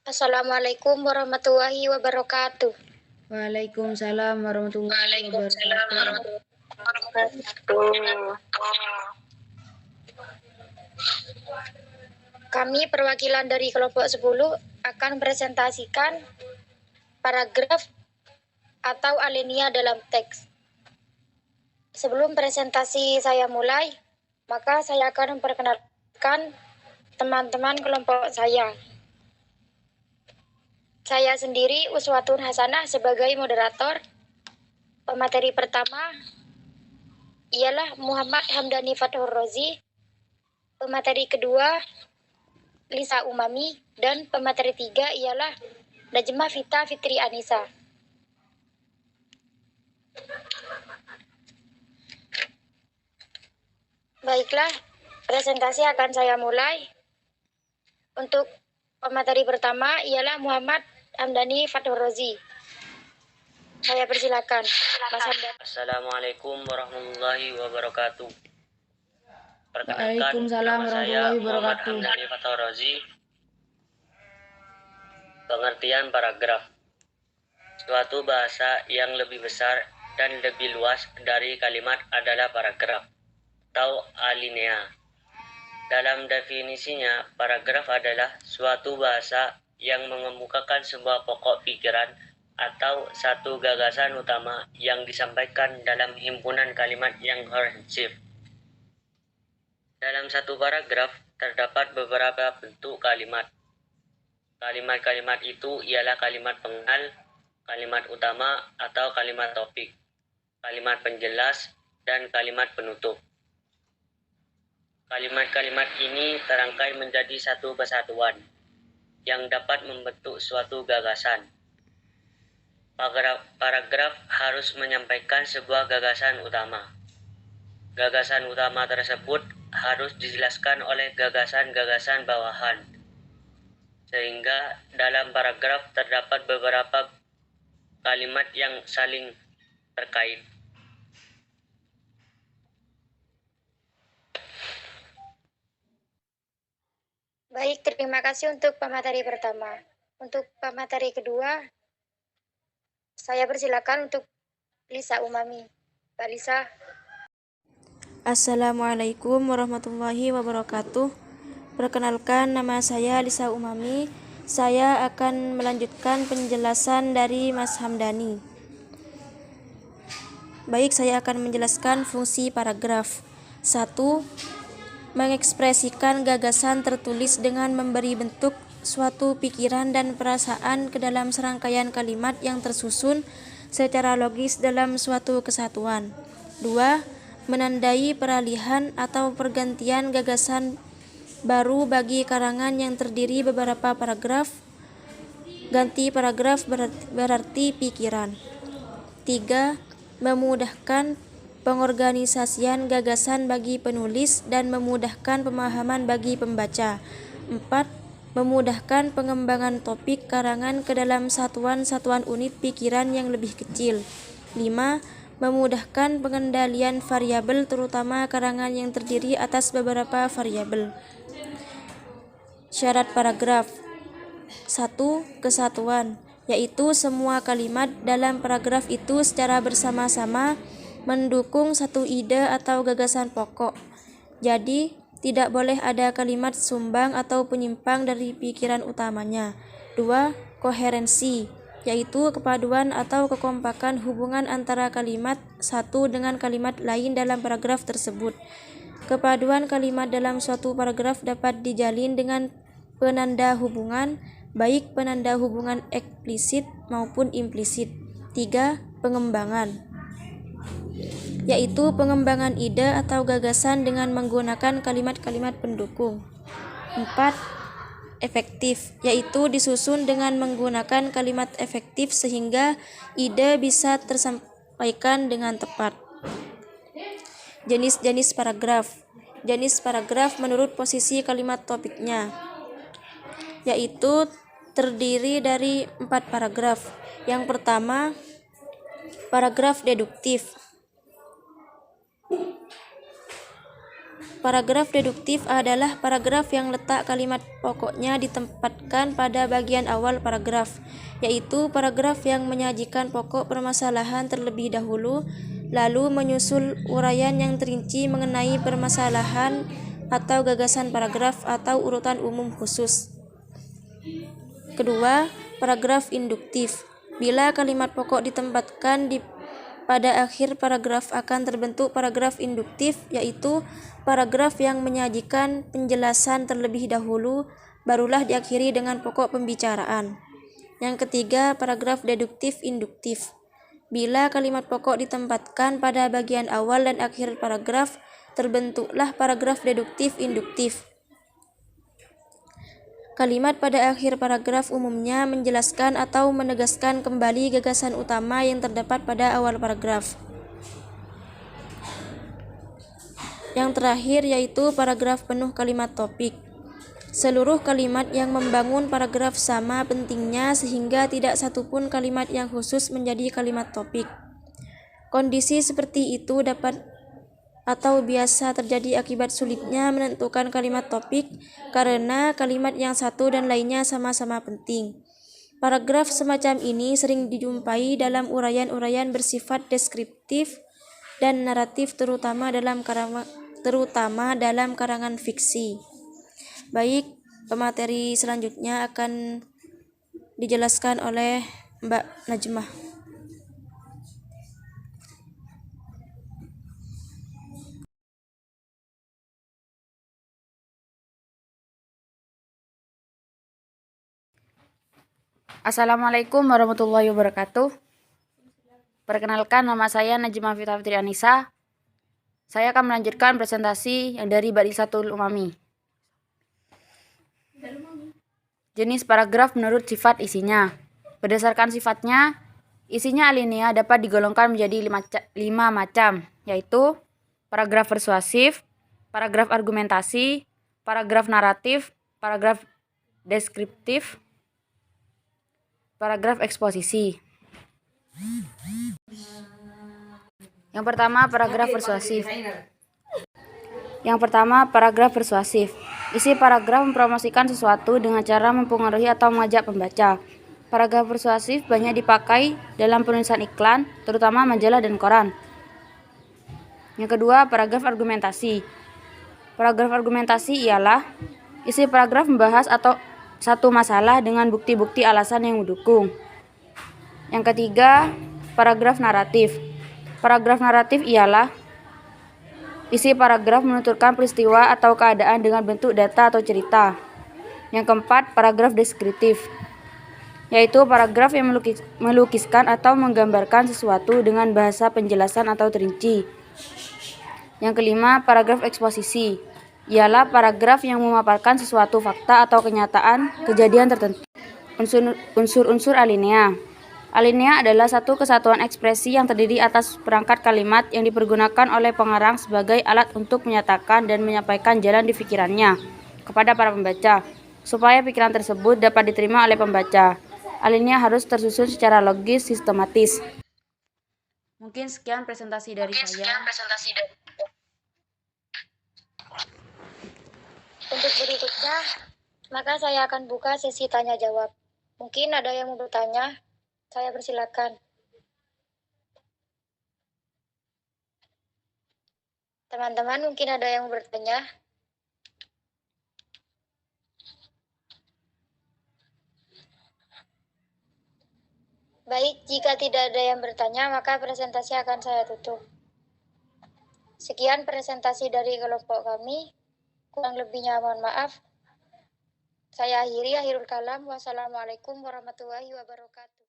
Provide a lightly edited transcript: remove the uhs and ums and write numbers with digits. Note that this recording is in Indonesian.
Assalamualaikum warahmatullahi wabarakatuh. Waalaikumsalam warahmatullahi wabarakatuh. Kami perwakilan dari kelompok 10 akan presentasikan paragraf atau alinea dalam teks. Sebelum presentasi saya mulai, maka saya akan memperkenalkan teman-teman kelompok saya. Saya sendiri Uswatun Hasanah sebagai moderator. Pemateri pertama ialah Muhammad Hamdani Fathur Rozi. Pemateri kedua Lisa Umami, dan pemateri 3 ialah Najma Vita Fitri Anissa. Baiklah, presentasi akan saya mulai. Untuk pemateri pertama ialah Muhammad Hamdani Fathur Rozi. Saya persilakan, Mas Hamdani. Assalamualaikum warahmatullahi wabarakatuh. Waalaikumsalam warahmatullahi Muhammad wabarakatuh. Hamdani Fathur Rozi. Pengertian paragraf. Suatu bahasa yang lebih besar dan lebih luas dari kalimat adalah paragraf atau alinea. Dalam definisinya, paragraf adalah suatu bahasa yang mengemukakan sebuah pokok pikiran atau satu gagasan utama yang disampaikan dalam himpunan kalimat yang komprehensif. Dalam satu paragraf terdapat beberapa bentuk kalimat. Kalimat-kalimat itu ialah kalimat pengenal, kalimat utama atau kalimat topik, kalimat penjelas, dan kalimat penutup. Kalimat-kalimat ini terangkai menjadi satu kesatuan yang dapat membentuk suatu gagasan. Paragraf harus menyampaikan sebuah gagasan utama. Gagasan utama tersebut harus dijelaskan oleh gagasan-gagasan bawahan, sehingga dalam paragraf terdapat beberapa kalimat yang saling terkait. Baik, terima kasih untuk pemateri pertama. Untuk pemateri kedua, saya persilakan untuk Lisa Umami. Mbak Lisa. Assalamualaikum warahmatullahi wabarakatuh. Perkenalkan, nama saya Lisa Umami. Saya akan melanjutkan penjelasan dari Mas Hamdani. Baik, saya akan menjelaskan fungsi paragraf. 1. Mengekspresikan gagasan tertulis dengan memberi bentuk suatu pikiran dan perasaan ke dalam serangkaian kalimat yang tersusun secara logis dalam suatu kesatuan. 2. Menandai peralihan atau pergantian gagasan baru bagi karangan yang terdiri beberapa paragraf. Ganti paragraf berarti pikiran. 3. Memudahkan pengorganisasian gagasan bagi penulis dan memudahkan pemahaman bagi pembaca. 4. Memudahkan pengembangan topik karangan ke dalam satuan-satuan unit pikiran yang lebih kecil. 5. Memudahkan pengendalian variabel terutama karangan yang terdiri atas beberapa variabel. Syarat paragraf. 1. Kesatuan, yaitu semua kalimat dalam paragraf itu secara bersama-sama mendukung satu ide atau gagasan pokok. Jadi, tidak boleh ada kalimat sumbang atau penyimpang dari pikiran utamanya. 2. Koherensi, yaitu kepaduan atau kekompakan hubungan antara kalimat satu dengan kalimat lain dalam paragraf tersebut. Kepaduan kalimat dalam suatu paragraf dapat dijalin dengan penanda hubungan, baik penanda hubungan eksplisit maupun implisit. 3. Pengembangan, yaitu pengembangan ide atau gagasan dengan menggunakan kalimat-kalimat pendukung. 4. Efektif, yaitu disusun dengan menggunakan kalimat efektif sehingga ide bisa tersampaikan dengan tepat. Jenis-jenis paragraf. Jenis paragraf menurut posisi kalimat topiknya, yaitu terdiri dari 4 paragraf. Yang pertama, paragraf deduktif. Paragraf deduktif adalah paragraf yang letak kalimat pokoknya ditempatkan pada bagian awal paragraf, yaitu paragraf yang menyajikan pokok permasalahan terlebih dahulu, lalu menyusul uraian yang terinci mengenai permasalahan atau gagasan paragraf atau urutan umum khusus. Kedua, paragraf induktif. Bila kalimat pokok ditempatkan pada akhir paragraf akan terbentuk paragraf induktif, yaitu paragraf yang menyajikan penjelasan terlebih dahulu, barulah diakhiri dengan pokok pembicaraan. Yang ketiga, paragraf deduktif induktif. Bila kalimat pokok ditempatkan pada bagian awal dan akhir paragraf, terbentuklah paragraf deduktif induktif. Kalimat pada akhir paragraf umumnya menjelaskan atau menegaskan kembali gagasan utama yang terdapat pada awal paragraf. Yang terakhir yaitu paragraf penuh kalimat topik. Seluruh kalimat yang membangun paragraf sama pentingnya sehingga tidak satupun kalimat yang khusus menjadi kalimat topik. Kondisi seperti itu dapat atau biasa terjadi akibat sulitnya menentukan kalimat topik karena kalimat yang satu dan lainnya sama-sama penting. Paragraf semacam ini sering dijumpai dalam uraian-uraian bersifat deskriptif dan naratif terutama dalam karangan fiksi. Baik, pemateri selanjutnya akan dijelaskan oleh Mbak Najmah. Assalamualaikum warahmatullahi wabarakatuh. Perkenalkan, nama saya Najmah Fitri Anissa. Saya akan melanjutkan presentasi yang dari Badisatul Umami. Jenis paragraf menurut sifat isinya. Berdasarkan sifatnya, isinya alinea dapat digolongkan menjadi 5 macam, yaitu paragraf persuasif, paragraf argumentasi, paragraf naratif, paragraf deskriptif, paragraf eksposisi. Yang pertama, paragraf persuasif. Isi paragraf mempromosikan sesuatu dengan cara mempengaruhi atau mengajak pembaca. Paragraf persuasif banyak dipakai dalam penulisan iklan, terutama majalah dan koran. Yang kedua, paragraf argumentasi. Paragraf argumentasi ialah isi paragraf membahas atau satu masalah dengan bukti-bukti alasan yang mendukung. Yang ketiga, paragraf naratif. Paragraf naratif ialah isi paragraf menuturkan peristiwa atau keadaan dengan bentuk data atau cerita. Yang keempat, paragraf deskriptif, yaitu paragraf yang melukiskan atau menggambarkan sesuatu dengan bahasa penjelasan atau terinci. Yang kelima, paragraf eksposisi, ialah paragraf yang memaparkan sesuatu fakta atau kenyataan kejadian tertentu. Unsur-unsur alinea. Alinea adalah satu kesatuan ekspresi yang terdiri atas perangkat kalimat yang dipergunakan oleh pengarang sebagai alat untuk menyatakan dan menyampaikan jalan di pikirannya kepada para pembaca, supaya pikiran tersebut dapat diterima oleh pembaca. Alinea harus tersusun secara logis, sistematis. Mungkin sekian presentasi dari saya. Untuk berikutnya, maka saya akan buka sesi tanya jawab. Mungkin ada yang mau bertanya, saya persilakan. Teman-teman, mungkin ada yang mau bertanya. Baik, jika tidak ada yang bertanya, maka presentasi akan saya tutup. Sekian presentasi dari kelompok kami. Kurang lebihnya mohon maaf. Saya akhiri, akhirul kalam. Wassalamualaikum warahmatullahi wabarakatuh.